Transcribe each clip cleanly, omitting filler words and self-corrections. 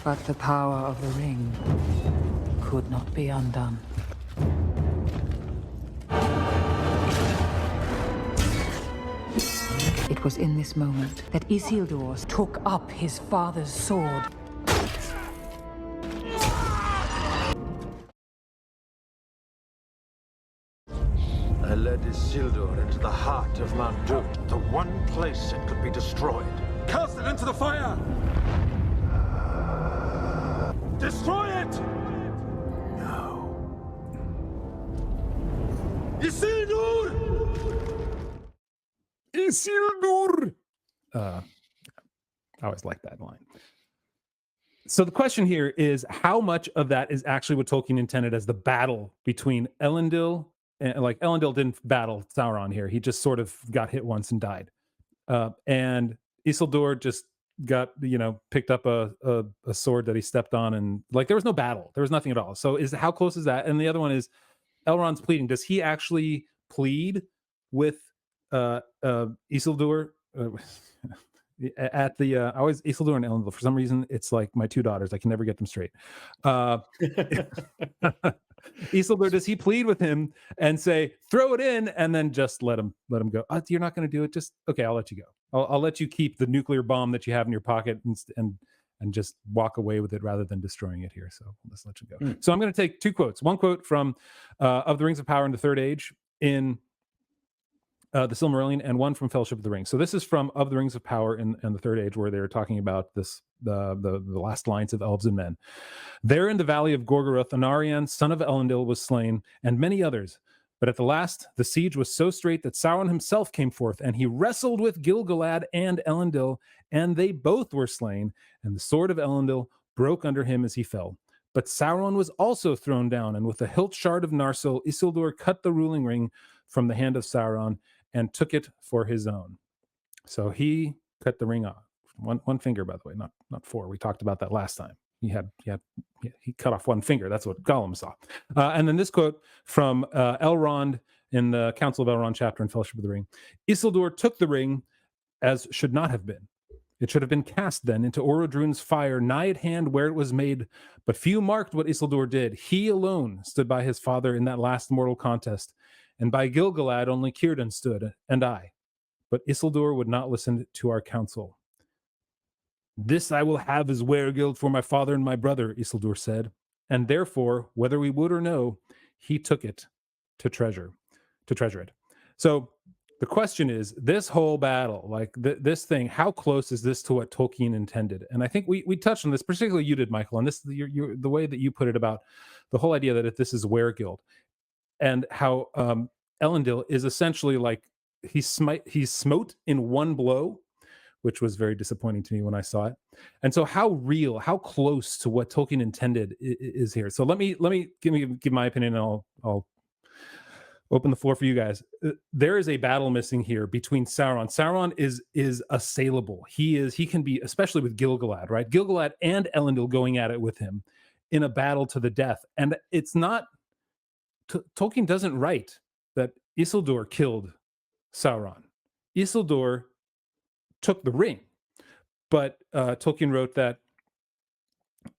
But the power of the ring could not be undone. It was in this moment that Isildur took up his father's sword. I led Isildur into the heart of Mount Doom, the one place it could be destroyed. Cast it into the fire! Destroy it! No. Isildur! Isildur! I always like that line. So the question here is, how much of that is actually what Tolkien intended as the battle between Elendil and, like, Elendil didn't battle Sauron here. He just sort of got hit once and died. And Isildur just got, picked up a sword that he stepped on, and like there was no battle. There was nothing at all. So how close is that? And the other one is Elrond's pleading. Does he actually plead with Isildur? At the always Isildur and Elendil, for some reason it's like my two daughters, I can never get them straight. Isildur, does he plead with him and say throw it in and then just let him go? You're not going to do it? Just okay, I'll let you go. I'll let you keep the nuclear bomb that you have in your pocket and just walk away with it rather than destroying it here. So let's let you go. So I'm going to take two quotes. One quote from of the Rings of Power in the Third Age in the Silmarillion, and one from Fellowship of the Ring. So this is from Of the Rings of Power in the Third Age, where they're talking about this the last alliance of elves and men. There in the valley of Gorgoroth, Anarion, son of Elendil, was slain, and many others. But at the last, the siege was so strait that Sauron himself came forth, and he wrestled with Gil-galad and Elendil, and they both were slain, and the sword of Elendil broke under him as he fell. But Sauron was also thrown down, and with the hilt shard of Narsil, Isildur cut the ruling ring from the hand of Sauron and took it for his own. So he cut the ring off. One finger, by the way, not four. We talked about that last time. He cut off one finger. That's what Gollum saw. And then this quote from Elrond in the Council of Elrond chapter in Fellowship of the Ring. Isildur took the ring as should not have been. It should have been cast then into Orodruin's fire nigh at hand where it was made. But few marked what Isildur did. He alone stood by his father in that last mortal contest. And by Gil-galad only Círdan stood, and I. But Isildur would not listen to our counsel. This I will have as weregild for my father and my brother, Isildur said. And therefore, whether we would or no, he took it to treasure it. So the question is, this whole battle, like this thing, how close is this to what Tolkien intended? And I think we touched on this, particularly you did, Michael, and this the way that you put it about the whole idea that if this is weregild, and how Elendil is essentially like he's smote in one blow, which was very disappointing to me when I saw it. And so how real, how close to what Tolkien intended is here. So let me give my opinion, and I'll open the floor for you guys. There is a battle missing here between Sauron. Sauron is assailable. He can be, especially with Gil-galad, right? Gil-galad and Elendil going at it with him in a battle to the death. And it's not Tolkien doesn't write that Isildur killed Sauron. Isildur took the ring, but Tolkien wrote that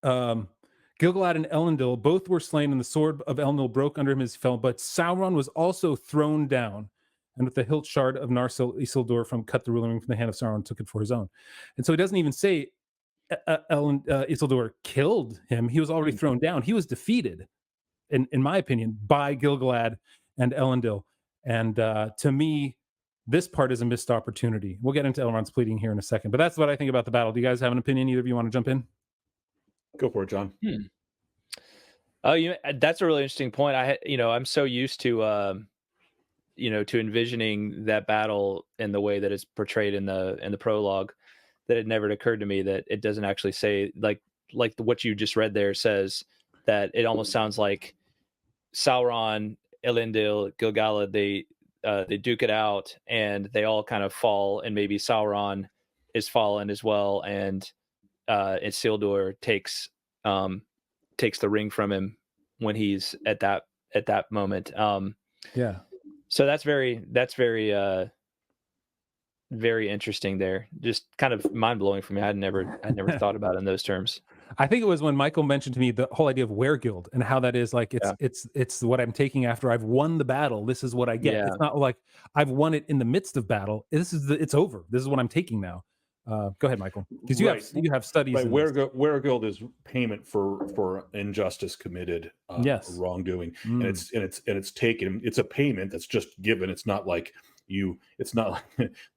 Gil-galad and Elendil both were slain, and the sword of Elendil broke under him as he fell. But Sauron was also thrown down, and with the hilt shard of Narsil, Isildur cut the ruling ring from the hand of Sauron, and took it for his own. And so he doesn't even say Isildur killed him. He was already thrown down. He was defeated, in my opinion, by Gil-galad and Elendil. And to me, this part is a missed opportunity. We'll get into Elrond's pleading here in a second, but that's what I think about the battle. Do you guys have an opinion? Either of you want to jump in? Go for it, John. Oh, that's a really interesting point. I'm so used to, to envisioning that battle in the way that it's portrayed in the prologue, that it never occurred to me that it doesn't actually say like what you just read there says, that it almost sounds like Sauron, Elendil, Gil-galad, they duke it out and they all kind of fall, and maybe Sauron is fallen as well, and Isildur takes the ring from him when he's at that moment. Yeah. So that's very very interesting there. Just kind of mind blowing for me. I'd never thought about it in those terms. I think it was when Michael mentioned to me the whole idea of weregild and how that is like it's what I'm taking after I've won the battle. This is what I get. Yeah. It's not like I've won it in the midst of battle. It's over. This is what I'm taking now. Go ahead, Michael, because you have studies. Right, weregild is payment for injustice committed, yes, wrongdoing, and it's taken. It's a payment that's just given. It's not like it's not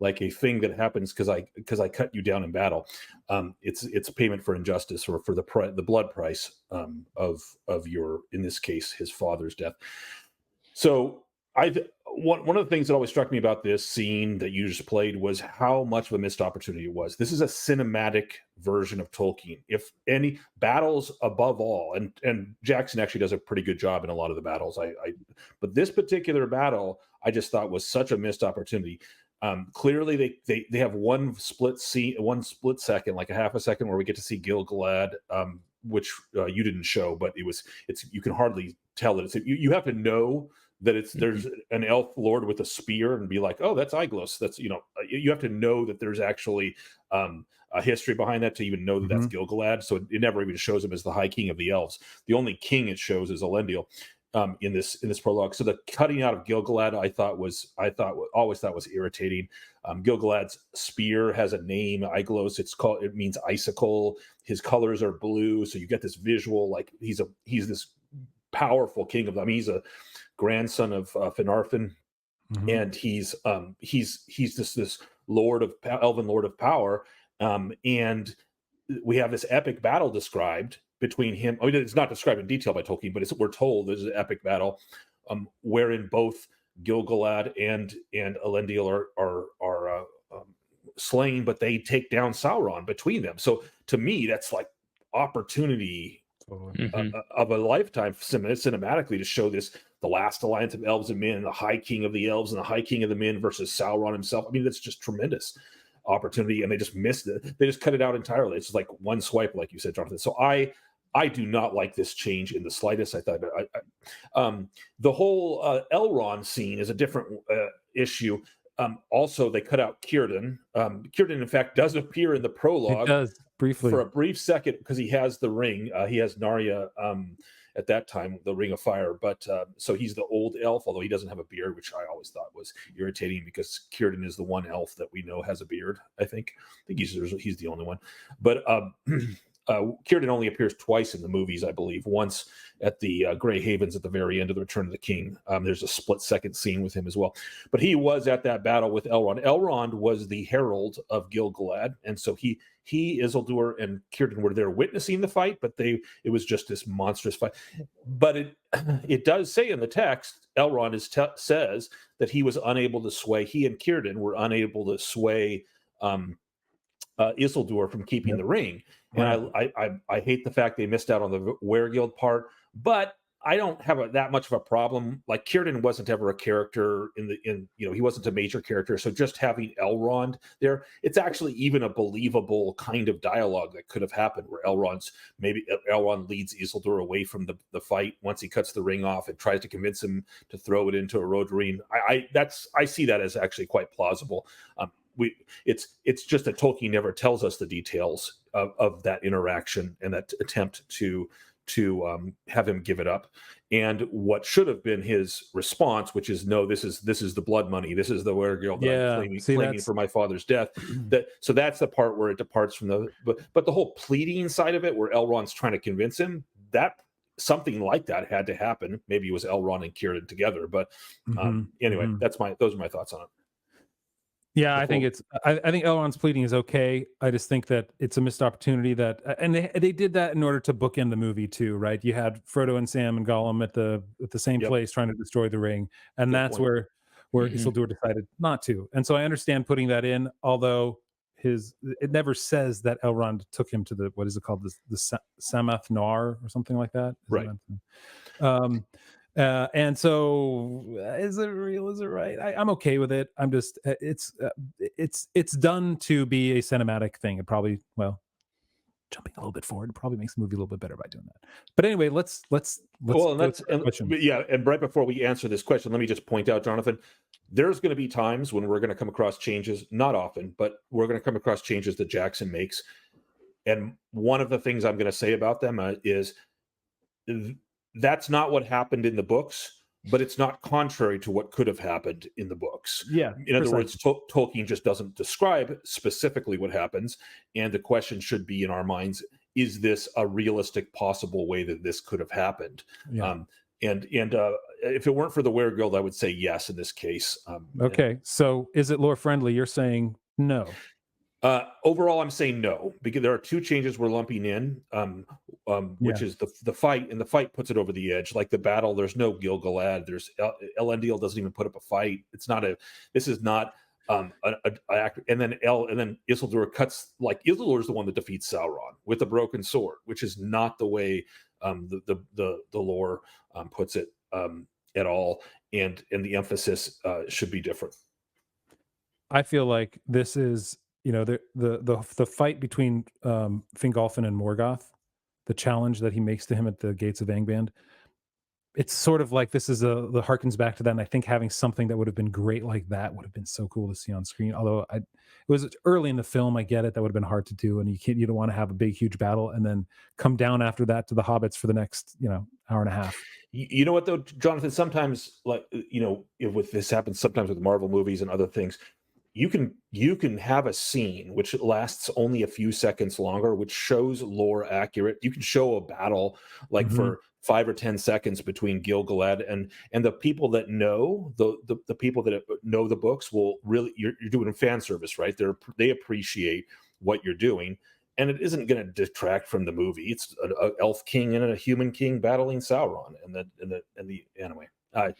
like a thing that happens because I cut you down in battle. It's a payment for injustice or for the blood price of your, in this case, his father's death. So one of the things that always struck me about this scene that you just played was how much of a missed opportunity it was. This is a cinematic version of Tolkien. If any battles above all, and Jackson actually does a pretty good job in a lot of the battles. But this particular battle, I just thought was such a missed opportunity. Clearly, they have one split second, like a half a second, where we get to see Gil-galad, which you didn't show, but you can hardly tell that you have to know that there's an elf lord with a spear and be like, oh, that's Aeglos. That's, you have to know that there's actually a history behind that to even know that that's Gil-galad. So it never even shows him as the High King of the elves. The only king it shows is Elendil in this prologue. So the cutting out of Gil-galad, I always thought was irritating. Gil-galad's spear has a name, Aeglos. It means icicle. His colors are blue, so you get this visual like he's this powerful king of them. He's a grandson of Finarfin, and he's this elven lord of power, and we have this epic battle described between him. I mean, it's not described in detail by Tolkien, but we're told there's an epic battle wherein both Gil-galad and Elendil are slain, but they take down Sauron between them. So to me, that's like opportunity of a lifetime cinematically to show the last alliance of elves and men, the High King of the elves and the High King of the men versus Sauron himself. I mean, that's just tremendous opportunity, and they just missed it. They just cut it out entirely. It's just like one swipe, like you said, Jonathan. So I do not like this change in the slightest. I thought the whole Elrond scene is a different issue. Also, they cut out Círdan. Círdan, in fact, does appear in the prologue. It does briefly for a brief second because he has the ring. He has Narya at that time, the Ring of Fire. But so he's the old elf, although he doesn't have a beard, which I always thought was irritating because Círdan is the one elf that we know has a beard. I think he's the only one. But Círdan only appears twice in the movies, I believe. Once at the Grey Havens at the very end of the Return of the King. There's a split-second scene with him as well. But he was at that battle with Elrond. Elrond was the herald of Gil-galad, and so he, Isildur, and Círdan were there witnessing the fight, but it was just this monstrous fight. But it does say in the text, Elrond says that he was unable to sway. He and Círdan were unable to sway Isildur from keeping the ring. And I hate the fact they missed out on the weregild part, but I don't have that much of a problem. Like Círdan wasn't ever a character he wasn't a major character. So just having Elrond there, it's actually even a believable kind of dialogue that could have happened where Elrond leads Isildur away from the fight once he cuts the ring off and tries to convince him to throw it into a Rodarine. I see that as actually quite plausible. It's just that Tolkien never tells us the details of that interaction and that attempt to have him give it up, and what should have been his response, which is no, this is the blood money, this is the weregild that I'm claiming for my father's death. So that's the part where it departs from but the whole pleading side of it, where Elrond's trying to convince him, that something like that had to happen. Maybe it was Elrond and Círdan together, but anyway, those are my thoughts on it. Yeah, I think Elrond's pleading is okay. I just think that it's a missed opportunity and they did that in order to bookend the movie too, right? You had Frodo and Sam and Gollum at the same place trying to destroy the ring, and that's where Isildur decided not to. And so I understand putting that in, although it never says that Elrond took him to the, what is it called, the Samath Nar or something like that, right? And so is it real? Is it right? I'm okay with it. I'm just, it's done to be a cinematic thing. It probably, jumping a little bit forward, probably makes the movie a little bit better by doing that. But anyway, let's and right before we answer this question, let me just point out, Jonathan, there's going to be times when we're going to come across changes, not often, but we're going to come across changes that Jackson makes. And one of the things I'm going to say about them is that's not what happened in the books, but it's not contrary to what could have happened in the books. Yeah. In other words, Tolkien just doesn't describe specifically what happens. And the question should be in our minds, is this a realistic possible way that this could have happened? Yeah. And if it weren't for the Weregild, I would say yes in this case. Okay. So is it lore friendly? You're saying no. Overall, I'm saying no, because there are two changes we're lumping in, which is the fight, and the fight puts it over the edge. Like the battle, there's no Gil-galad. There's Elendil doesn't even put up a fight. It's not a. This is not and then Isildur cuts. Like Isildur is the one that defeats Sauron with a broken sword, which is not the way the lore puts it at all, and the emphasis should be different. I feel like this is, the fight between Fingolfin and Morgoth, the challenge that he makes to him at the gates of Angband. It's sort of like this is the harkens back to that, and I think having something that would have been great like that would have been so cool to see on screen. Although it was early in the film, I get it, that would have been hard to do, and you don't want to have a big huge battle and then come down after that to the hobbits for the next hour and a half. You know what though, Jonathan? Sometimes, like if this happens sometimes with Marvel movies and other things, you can have a scene which lasts only a few seconds longer, which shows lore accurate. You can show a battle like for 5 or 10 seconds between Gil-galad and the people that know the people that know the books will really, you're doing fan service, right? They appreciate what you're doing, and it isn't going to detract from the movie. It's an elf king and a human king battling Sauron, and the anyway. I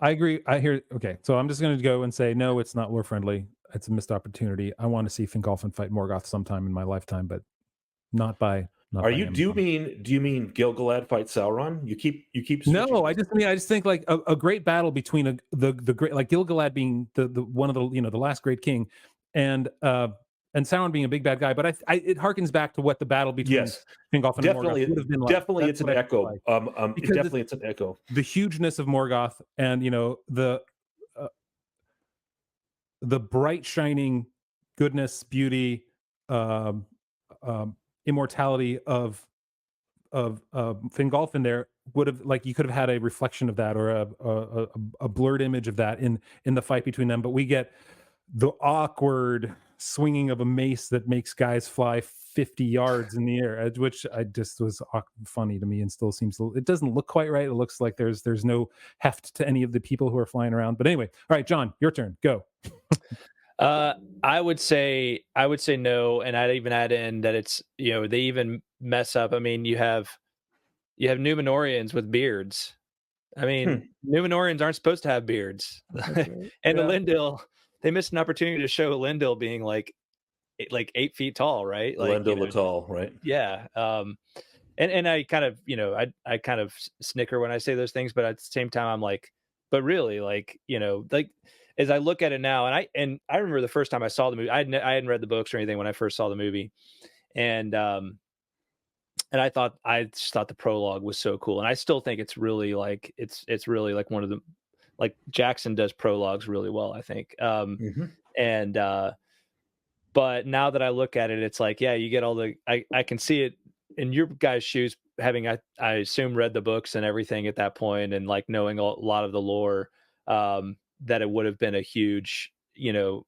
agree. I hear. Okay, so I'm just going to go and say no. It's not lore friendly. It's a missed opportunity. I want to see Fingolfin fight Morgoth sometime in my lifetime, but not by. Do you mean Gil-galad fight Sauron? You keep no. I just think like a great battle between the great, like Gil-galad being the one of the the last great king, and Sauron being a big bad guy. But it harkens back to what the battle between Fingolfin and Morgoth would have been like. Definitely, it's an echo. Like. Definitely, it's an echo. The hugeness of Morgoth, and the bright shining goodness, beauty, immortality of Fingolfin there would have, like, you could have had a reflection of that, or a blurred image of that in the fight between them. But we get the awkward swinging of a mace that makes guys fly 50 yards in the air, which I just was funny to me, and still seems it doesn't look quite right. It looks like there's no heft to any of the people who are flying around. But anyway, all right, John, your turn. Go. I would say no, and I'd even add in that it's they even mess up. I mean, you have Numenorians with beards. I mean, Numenorians aren't supposed to have beards. And Elendil, they missed an opportunity to show Elendil being like 8 feet tall, right? Like, Elendil tall, right? Yeah. And I kind of I kind of snicker when I say those things, but at the same time I'm like, but really, like, like, as I look at it now, and I remember the first time I saw the movie, I hadn't read the books or anything when I first saw the movie, and I just thought the prologue was so cool, and I still think it's really like it's really like one of the, like, Jackson does prologues really well, I think. And but now that I look at it, it's like, yeah, you get all the I can see it in your guys' shoes, having I assume read the books and everything at that point, and like knowing a lot of the lore. That it would have been a huge, there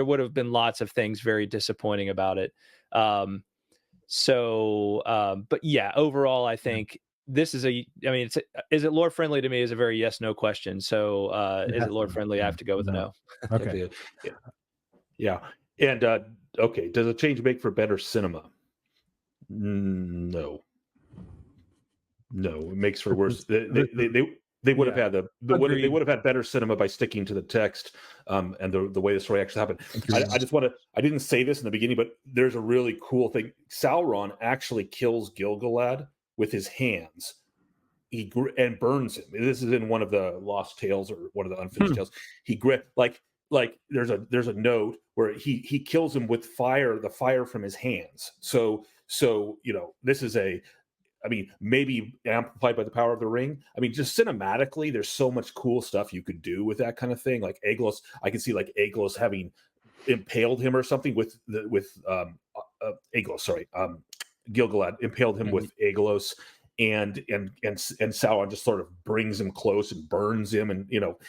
would have been lots of things very disappointing about it. But yeah, overall, I think this is is it lore friendly to me is a very yes, no question. So is it lore friendly? I have to go with a no. Okay. Yeah. And okay, does a change make for better cinema? No, it makes for worse. They would have had they would have had better cinema by sticking to the text and the way the story actually happened. I didn't say this in the beginning, but there's a really cool thing. Sauron actually kills Gil-galad with his hands. And burns him. This is in one of the lost tales or one of the unfinished tales. He like there's a note where he kills him with the fire from his hands. So this is maybe amplified by the power of the ring. I mean, just cinematically, there's so much cool stuff you could do with that kind of thing. Like Aeglos, I can see like Aeglos having impaled him or something with Aeglos, sorry, Gil-galad impaled him with Aeglos, and Sauron just sort of brings him close and burns him, and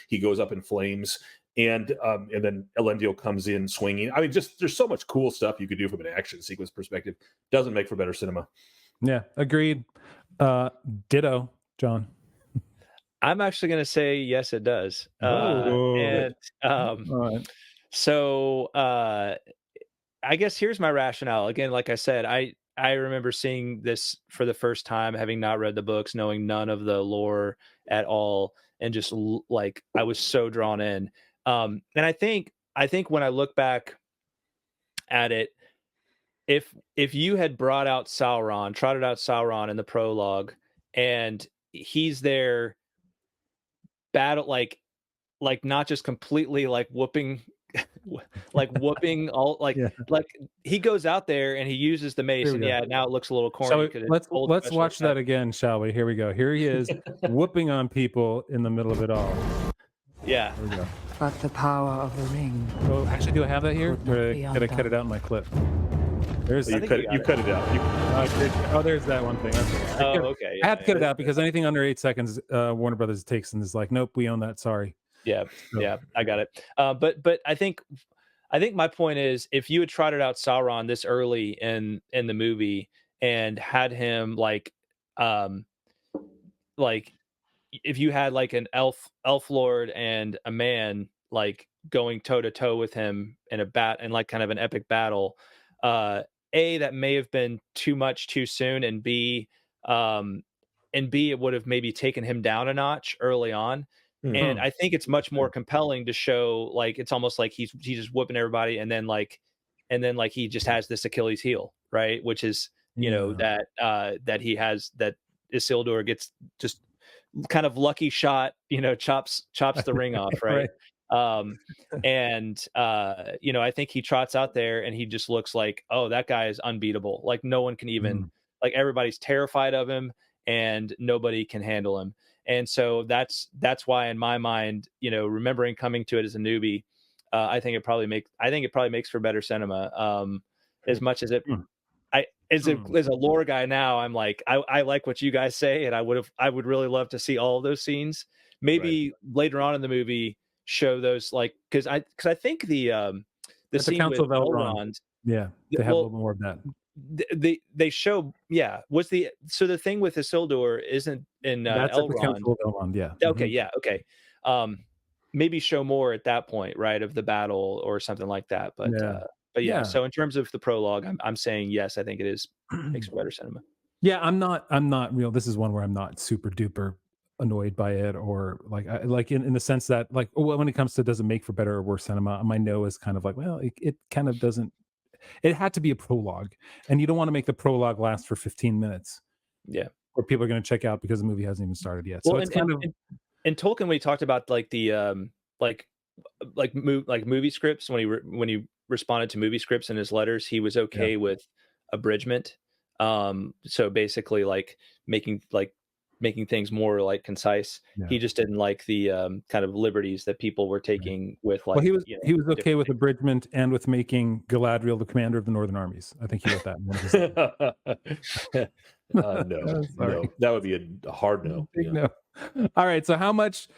he goes up in flames, and then Elendil comes in swinging. I mean, just there's so much cool stuff you could do from an action sequence perspective. Doesn't make for better cinema. Yeah, agreed. Ditto, John. I'm actually going to say yes, it does. All right. So I guess here's my rationale. Again, like I said, I remember seeing this for the first time, having not read the books, knowing none of the lore at all, and just like I was so drawn in. And I think when I look back at it, if you had trotted out Sauron in the prologue, and he's there, battle like not just completely like whooping all like he goes out there and he uses the mace, and now it looks a little corny. Let's watch that again, shall we? Here we go. Here he is whooping on people in the middle of it all. Yeah. Here we go. But the power of the ring. Oh, actually, do I have that here? Or did I cut it out in my clip? There's you cut it out. There's that one thing. Okay. I have to cut it out because anything under 8 seconds, Warner Brothers takes and is like, nope, we own that. Sorry. Yeah, I got it. But I think my point is, if you had trotted out Sauron this early in the movie and had him like if you had like an elf lord and a man like going toe to toe with him in like kind of an epic battle, A, that may have been too much too soon, and B, it would have maybe taken him down a notch early on. Mm-hmm. And I think it's much more compelling to show like it's almost like he's just whooping everybody, and then he just has this Achilles heel, right? Which is that he has, that Isildur gets just kind of lucky shot, chops the ring off, right? I think he trots out there and he just looks like, oh, that guy is unbeatable. Like no one can even like, everybody's terrified of him and nobody can handle him. And so that's why in my mind, remembering coming to it as a newbie, I think it probably makes for better cinema. As much as it, as a lore guy now, I'm like, I like what you guys say, and I would really love to see all of those scenes. Maybe later on in the movie show those, like, because I think the scene Council with of Elrond, they have a little more of that. They show the thing with Isildur isn't in that's Elrond. At the Council of Elrond, Okay. Maybe show more at that point, right, of the battle or something like that. But so in terms of the prologue, I'm saying yes, I think it is makes for better cinema. Yeah, I'm not real. This is one where I'm not super duper annoyed by it, or like in the sense that, like, when it comes to does it make for better or worse cinema, my no is kind of like, well, it kind of doesn't. It had to be a prologue, and you don't want to make the prologue last for 15 minutes. Yeah, or people are going to check out because the movie hasn't even started yet. So it's in Tolkien, when he talked about like the movie scripts, when he responded to movie scripts in his letters, he was okay with abridgment. So basically, like making things more like concise. He just didn't like the kind of liberties that people were taking with, like. Well, he was okay with abridgment and with making Galadriel the commander of the Northern Armies. I think he wrote that in one of his no, that would be a hard no. No. All right, so how much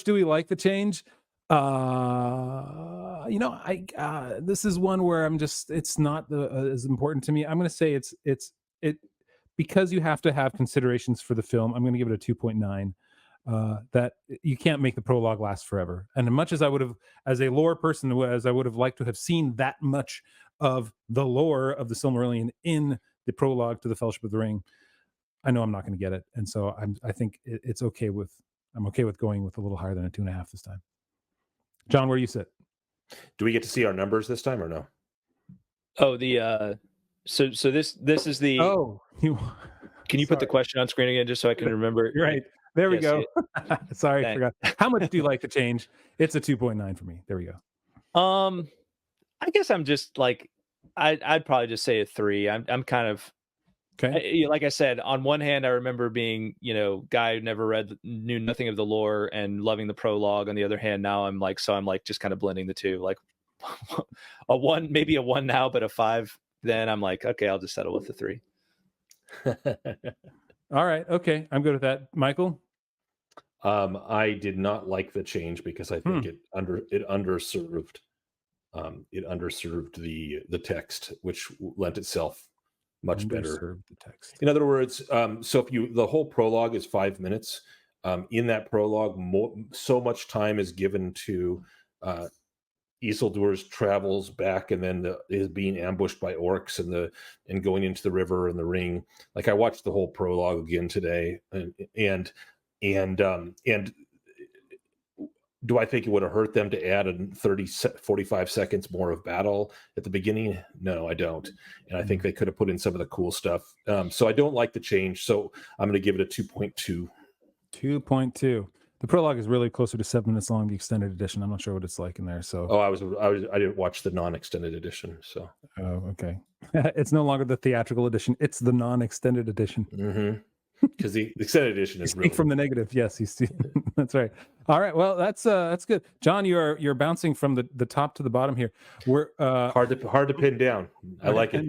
do we like the change? This is one where it's not as important to me. I'm going to say it because you have to have considerations for the film. I'm going to give it a 2.9. That you can't make the prologue last forever. And as much as I would have, as a lore person, as I would have liked to have seen that much of the lore of the Silmarillion in the prologue to the Fellowship of the Ring, I know I'm not going to get it. And so I think I'm okay with going with a little higher than a 2.5 this time. John, where do you sit? Do we get to see our numbers this time or no? Oh, so this is the. Oh, can you put the question on screen again just so I can remember? You're right. There we go. Sorry, I forgot. How much do you like the change? It's a 2.9 for me. There we go. I guess I'm just like, I'd probably just say a 3. I'm kind of. Okay. Like I said, on one hand, I remember being, guy who knew nothing of the lore and loving the prologue. On the other hand, now I'm like just kind of blending the two, like a 1, maybe a 1 now, but a 5 then I'm like, okay, I'll just settle with the 3. All right. Okay. I'm good with that. Michael? I did not like the change because I think it underserved the text, which lent itself much better. The text. In other words, so if the whole prologue is 5 minutes, in that prologue, so much time is given to Isildur's travels back, and then is being ambushed by orcs and going into the river and the ring. Like, I watched the whole prologue again today, and do I think it would have hurt them to add 45 seconds more of battle at the beginning? No, I don't. And I think they could have put in some of the cool stuff. So I don't like the change. So I'm going to give it a 2.2. 2.2. The prologue is really closer to 7 minutes long, the extended edition. I'm not sure what it's like in there. So I didn't watch the non-extended edition. So okay. It's no longer the theatrical edition. It's the non-extended edition. Mm-hmm. Because the extended edition is really from the negative. Yes, that's right. All right. Well, that's good. John, you're bouncing from the top to the bottom here. We're hard to pin down. I like it.